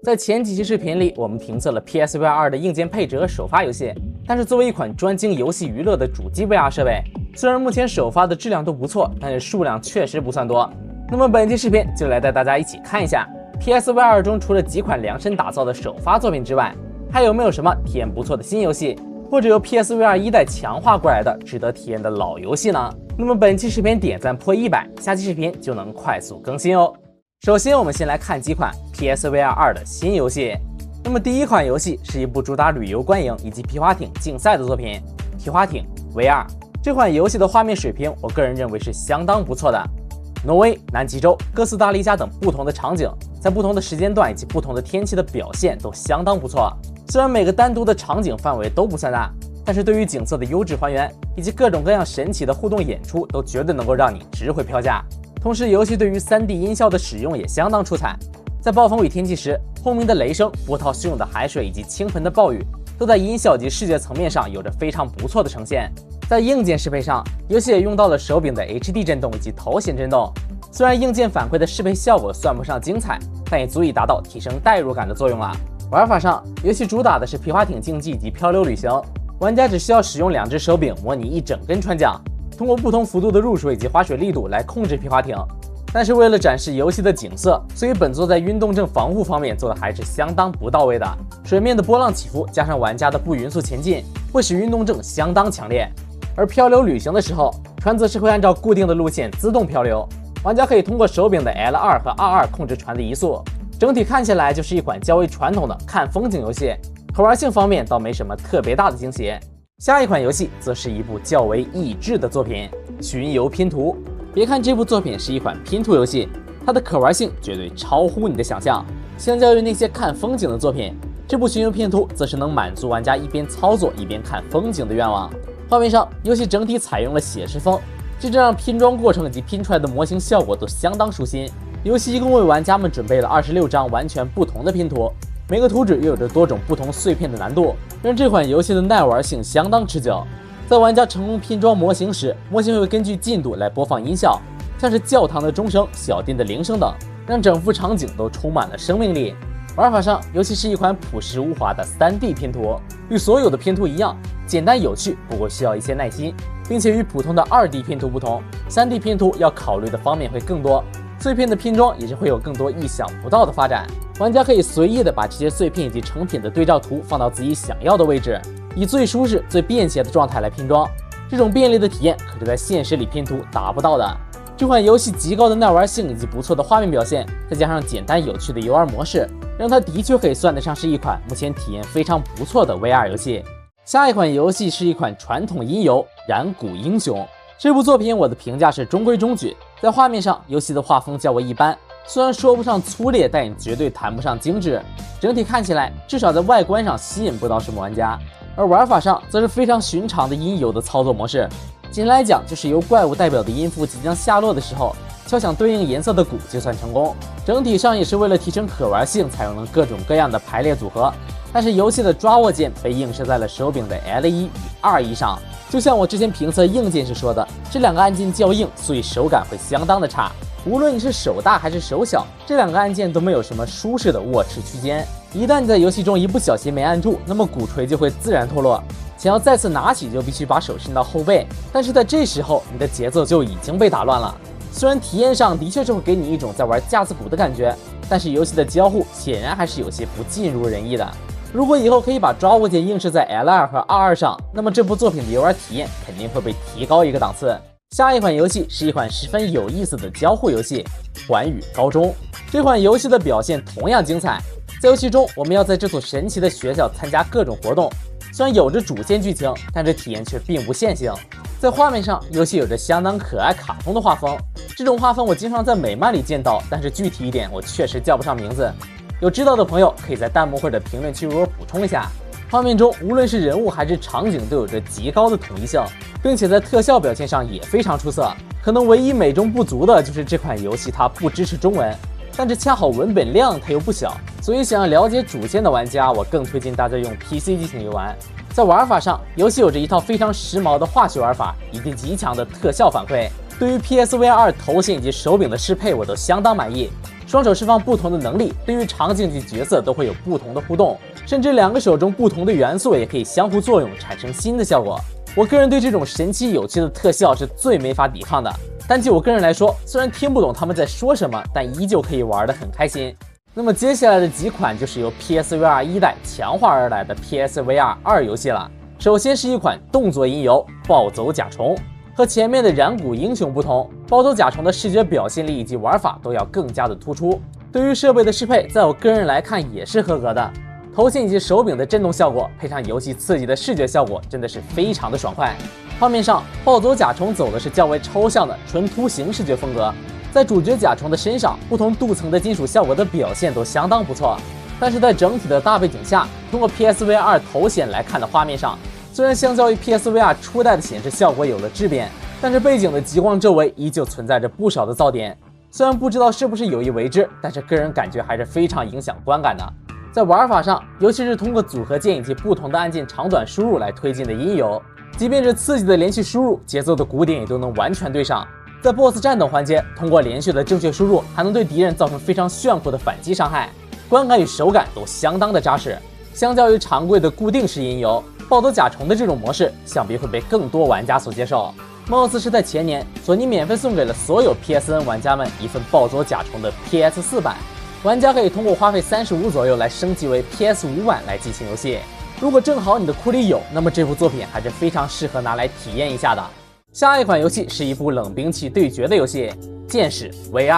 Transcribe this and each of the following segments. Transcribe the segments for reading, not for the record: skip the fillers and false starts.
在前几期视频里，我们评测了 PSVR 2的硬件配置和首发游戏，但是作为一款专精游戏娱乐的主机 VR 设备，虽然目前首发的质量都不错，但是数量确实不算多。那么本期视频就来带大家一起看一下 PSVR 2中除了几款量身打造的首发作品之外，还有没有什么体验不错的新游戏，或者由 PSVR 1代强化过来的值得体验的老游戏呢？那么本期视频点赞破100，下期视频就能快速更新哦。首先我们先来看几款 PSVR 2的新游戏。那么第一款游戏是一部主打旅游观影以及皮划艇竞赛的作品《皮划艇 VR》。这款游戏的画面水平，我个人认为是相当不错的。挪威、南极洲、哥斯达黎加等不同的场景，在不同的时间段以及不同的天气的表现都相当不错。虽然每个单独的场景范围都不算大，但是对于景色的优质还原以及各种各样神奇的互动演出，都绝对能够让你值回票价。同时，游戏对于 3D 音效的使用也相当出彩。在暴风雨天气时，轰鸣的雷声、波涛汹涌的海水以及倾盆的暴雨，都在音效及视觉层面上有着非常不错的呈现。在硬件适配上，游戏也用到了手柄的 HD 震动以及头显震动。虽然硬件反馈的适配效果算不上精彩，但也足以达到提升代入感的作用了。玩法上，游戏主打的是皮划艇竞技以及漂流旅行，玩家只需要使用2只手柄模拟一整根船桨，通过不同幅度的入水以及划水力度来控制皮划艇。但是为了展示游戏的景色，所以本作在运动症防护方面做的还是相当不到位的。水面的波浪起伏加上玩家的不匀速前进，会使运动症相当强烈。而漂流旅行的时候，船则是会按照固定的路线自动漂流，玩家可以通过手柄的 L2 和 R2 控制船的移速。整体看起来就是一款较为传统的看风景游戏，可玩性方面倒没什么特别大的惊喜。下一款游戏则是一部较为益智的作品《巡游拼图》。别看这部作品是一款拼图游戏，它的可玩性绝对超乎你的想象。相较于那些看风景的作品，这部巡游拼图则是能满足玩家一边操作一边看风景的愿望。画面上，游戏整体采用了写实风，这让拼装过程以及拼出来的模型效果都相当舒心。游戏一共为玩家们准备了26张完全不同的拼图，每个图纸又有着多种不同碎片的难度，让这款游戏的耐玩性相当持久。在玩家成功拼装模型时，模型会根据进度来播放音效，像是教堂的钟声、小店的铃声等，让整幅场景都充满了生命力。玩法上，游戏是一款朴实无华的 3D 拼图，与所有的拼图一样，简单有趣，不过需要一些耐心，并且与普通的2D 拼图不同， 3D 拼图要考虑的方面会更多，碎片的拼装也是会有更多意想不到的发展。玩家可以随意的把这些碎片以及成品的对照图放到自己想要的位置，以最舒适、最便携的状态来拼装。这种便利的体验可是在现实里拼图达不到的。这款游戏极高的耐玩性以及不错的画面表现，再加上简单有趣的游玩模式，让它的确可以算得上是一款目前体验非常不错的 VR 游戏。下一款游戏是一款传统音游《染谷英雄》。这部作品我的评价是中规中矩，在画面上，游戏的画风较为一般，虽然说不上粗劣，但也绝对谈不上精致。整体看起来，至少在外观上吸引不到什么玩家。而玩法上，则是非常寻常的音游的操作模式。简单来讲，就是由怪物代表的音符即将下落的时候，敲响对应颜色的鼓就算成功。整体上也是为了提升可玩性，采用了各种各样的排列组合。但是游戏的抓握键被映射在了手柄的 L1 与 R1 上。就像我之前评测硬件时说的，这2个按键较硬，所以手感会相当的差。无论你是手大还是手小，这2个按键都没有什么舒适的握持区间。一旦你在游戏中一不小心没按住，那么鼓槌就会自然脱落。想要再次拿起，就必须把手伸到后背，但是在这时候，你的节奏就已经被打乱了。虽然体验上的确是会给你一种在玩架子鼓的感觉，但是游戏的交互显然还是有些不尽如人意的。如果以后可以把抓握键映射在 L2 和 R2 上，那么这部作品的游玩体验肯定会被提高一个档次。下一款游戏是一款十分有意思的交互游戏《寰宇高中》。这款游戏的表现同样精彩。在游戏中，我们要在这所神奇的学校参加各种活动，虽然有着主线剧情，但这体验却并不线性。在画面上，游戏有着相当可爱卡通的画风，这种画风我经常在美漫里见到，但是具体一点我确实叫不上名字。有知道的朋友可以在弹幕或者评论区为我补充一下。画面中无论是人物还是场景都有着极高的统一性，并且在特效表现上也非常出色。可能唯一美中不足的就是这款游戏它不支持中文，但是恰好文本量它又不小，所以想要了解主线的玩家，我更推荐大家用 PC 机型游玩。在玩法上，游戏有着一套非常时髦的化学玩法以及极强的特效反馈。对于 PSVR 2头显以及手柄的适配，我都相当满意。双手释放不同的能力，对于场景及角色都会有不同的互动，甚至两个手中不同的元素也可以相互作用，产生新的效果。我个人对这种神奇有趣的特效是最没法抵抗的。但就我个人来说，虽然听不懂他们在说什么，但依旧可以玩得很开心。那么接下来的几款就是由 PSVR 1代强化而来的 PSVR 2游戏了。首先是一款动作音游《暴走甲虫》。和前面的染谷英雄不同，暴走甲虫的视觉表现力以及玩法都要更加的突出。对于设备的适配，在我个人来看也是合格的。头显以及手柄的震动效果，配上游戏刺激的视觉效果，真的是非常的爽快。画面上，暴走甲虫走的是较为抽象的纯图形视觉风格，在主角甲虫的身上，不同镀层的金属效果的表现都相当不错。但是在整体的大背景下，通过 PSVR 2头显来看的画面上，虽然相较于 PSVR 初代的显示效果有了质变，但是背景的极光周围依旧存在着不少的噪点。虽然不知道是不是有意为之，但是个人感觉还是非常影响观感的。在玩法上，尤其是通过组合键以及不同的按键长短输入来推进的音游，即便是刺激的连续输入，节奏的鼓点也都能完全对上。在 BOSS 战等环节，通过连续的正确输入，还能对敌人造成非常炫酷的反击伤害，观感与手感都相当的扎实。相较于常规的固定式音游，暴走甲虫的这种模式想必会被更多玩家所接受。貌似是在前年，索尼免费送给了所有 PSN 玩家们一份暴走甲虫的 PS4 版，玩家可以通过花费35左右来升级为 PS5 版来进行游戏。如果正好你的库里有，那么这部作品还是非常适合拿来体验一下的。下一款游戏是一部冷兵器对决的游戏《剑士 VR》。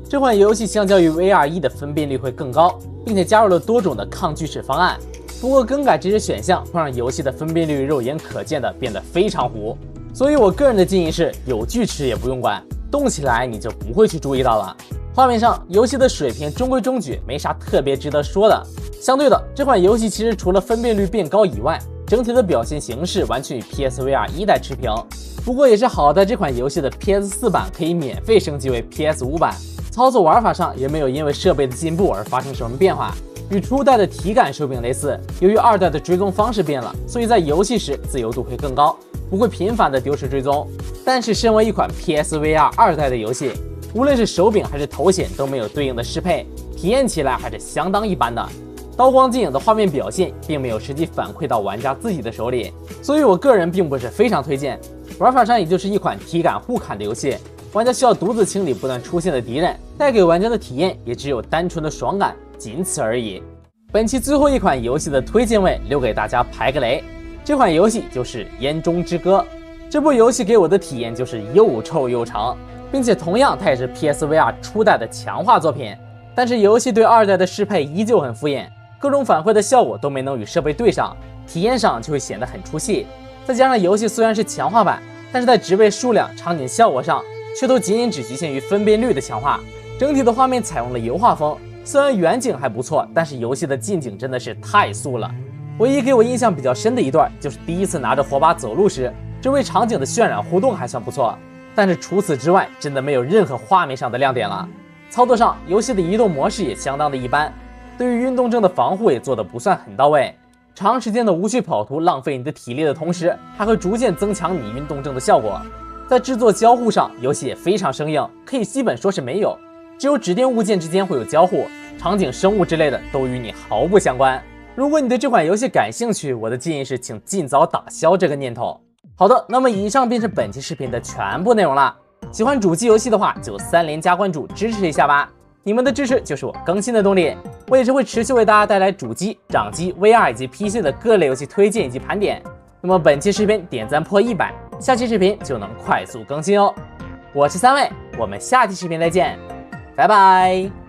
这款游戏相较于 VR 1的分辨率会更高，并且加入了多种的抗锯齿方案。不过更改这些选项会让游戏的分辨率肉眼可见的变得非常糊。所以我个人的建议是，有锯齿也不用管，动起来你就不会去注意到了。画面上，游戏的水平中规中矩，没啥特别值得说的。相对的，这款游戏其实除了分辨率变高以外，整体的表现形式完全与 PSVR 1代持平。不过也是好在这款游戏的 PS4 版可以免费升级为 PS5 版，操作玩法上也没有因为设备的进步而发生什么变化。与初代的体感手柄类似，由于2代的追踪方式变了，所以在游戏时自由度会更高，不会频繁的丢失追踪。但是身为一款 PSVR 2代的游戏，无论是手柄还是头显都没有对应的适配，体验起来还是相当一般的。刀光剑影的画面表现并没有实际反馈到玩家自己的手里，所以我个人并不是非常推荐。玩法上也就是一款体感互砍的游戏，玩家需要独自清理不断出现的敌人，带给玩家的体验也只有单纯的爽感，仅此而已。本期最后一款游戏的推荐位留给大家排个雷，这款游戏就是《烟中之歌》。这部游戏给我的体验就是又臭又长，并且同样它也是 PSVR 初代的强化作品，但是游戏对2代的适配依旧很敷衍，各种反馈的效果都没能与设备对上，体验上就会显得很出戏。再加上游戏虽然是强化版，但是在职位数量、场景效果上却都仅只局限于分辨率的强化。整体的画面采用了油画风，虽然远景还不错，但是游戏的近景真的是太素了。唯一给我印象比较深的一段，就是第一次拿着火把走路时，这位场景的渲染互动还算不错，但是除此之外，真的没有任何画面上的亮点了。操作上，游戏的移动模式也相当的一般，对于运动症的防护也做得不算很到位。长时间的无序跑图浪费你的体力的同时，还会逐渐增强你运动症的效果。在制作交互上，游戏也非常生硬，可以基本说是没有，只有指定物件之间会有交互，场景、生物之类的都与你毫不相关。如果你对这款游戏感兴趣，我的建议是请尽早打消这个念头。好的，那么以上便是本期视频的全部内容了。喜欢主机游戏的话，就3连加关注支持一下吧，你们的支持就是我更新的动力。我也是会持续为大家带来主机、掌机、VR 以及 PC 的各类游戏推荐以及盘点。那么本期视频点赞破100，下期视频就能快速更新哦。我是3位，我们下期视频再见，拜拜。